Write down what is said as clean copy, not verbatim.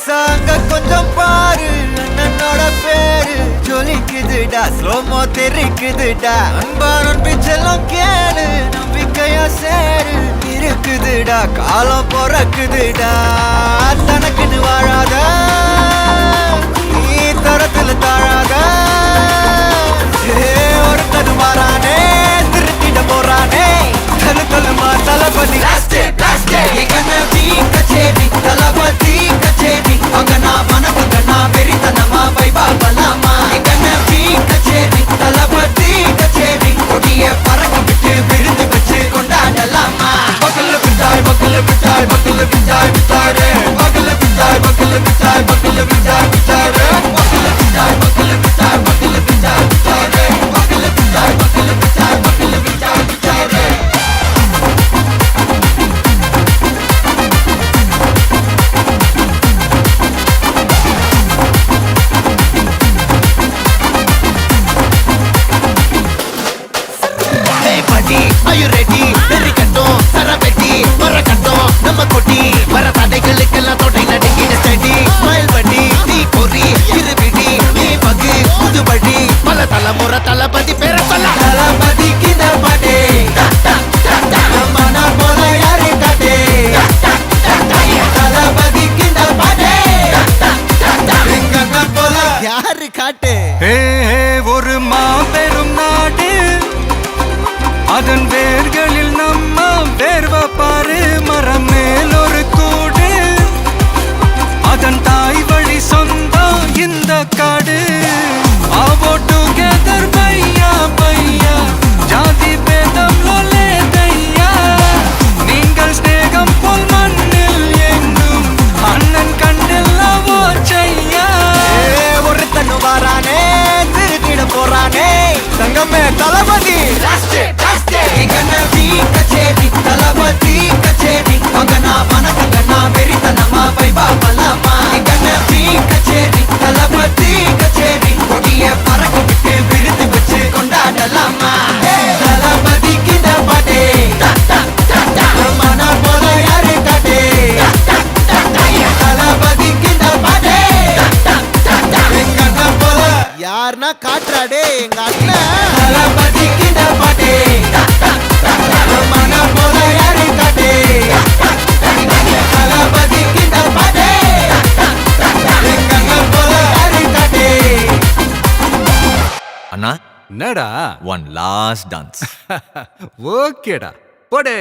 நைசாங்க கொஞ்சம் பாரு அண்ணனோட பேரு ஜொலிக்குதுடா ஸ்லோமோ தெரிக்குதுடா அன்பாரன் பிச்செல்லாம் கேளு நம்பிக்கையா சேரு இருக்குதுடா காலம் பொறக்குதுடா தனக்குன்னு வாழாத நீ தரத்துல தாழாத ஒருத்தது மாறானே திருத்திட போறானே தலு தலுமா தளபதி கச்சேரி தளபதி கச்சேரி அங்கனா மனசுங்கனா வெறித்தனமா வைபா பலாமா கனவி கச்சேரி தளபதி கச்சேரி கொடிய பறக்க விட்டு விருந்து வச்சு கொண்டாடலாமா பக்கல பிட்டாய் பக்கல பிட்டாய் பக்கல பிட்டாய் பிட்டாரே பக்கல பிட்டாய் பக்கல பிட்டாய் பக்கல பிட்டாய் பிட்டாரே பக்கல பிட்டாய் பக்கல பிட்டாய் பக்கல பிட்டாய் பிட்டாரே பக்கல பிட்டாய் பக்கல பிட்டாய் பக்கல பிட்டாய் பிட்டாரே Are you ready? Very கட்டும் சரபெட்டி வர கட்டும் நம்ம கொட்டி வர தடைகளுக்கெல்லாம் தொடை நடுங்கிட ஸ்டடி ஸ்மைல் பண்ணி நீ பொறி இருவிடி நீ பகு புதுபடி பல தலைமுறை தளபதி பேர சொல்ல தளபதி கித பாட்டே மன போல யாரு காட்டே தளபதி கித பாட்டே எங்க போல யாரு காட்டே ஒரு மாபெரும் நாடு அதன் வேர்களில் நம்ம வேர்வ பாரு மரம் மேல் ஒரு கூடு அதன் தாய் வழி சொந்தம் இந்த காடு ஆவோ டுகெதர் பையா பையா ஜாதி பேதம் லோலே தையா நீங்கள் ஸ்நேகம் போல் மண்ணில் எங்கும் அண்ணன் கண்டில்லவோ செய்யா ஒருத்தனு வாரானே திருத்திட போறானே தங்கமே தளபதி கனவி கச்சேரி தளபதி கச்சேரி அங்கனா மனசங்கனா வெறித்தனமா வைபா பலாமா கனவி கச்சேரி தளபதி கச்சேரி கொடிய பறக்க விட்டு விருந்து வச்சு கொண்டாடலாமா தளபதி கிட்ட பாட்டே மன போல யாரு காட்டே தளபதி கிட்ட பாட்டே எங்க அண்ணன் போல யாருன்னா காட்டுறாடே எங்க அண்ணன் தளபதி கிட்ட பாட்டே மன போல யாரு காட்டே தளபதி கிட்ட பாட்டே எங்க அண்ணன் போல யாரு காட்டே அண்ணா என்னடா one last dance ஓகேடா போடே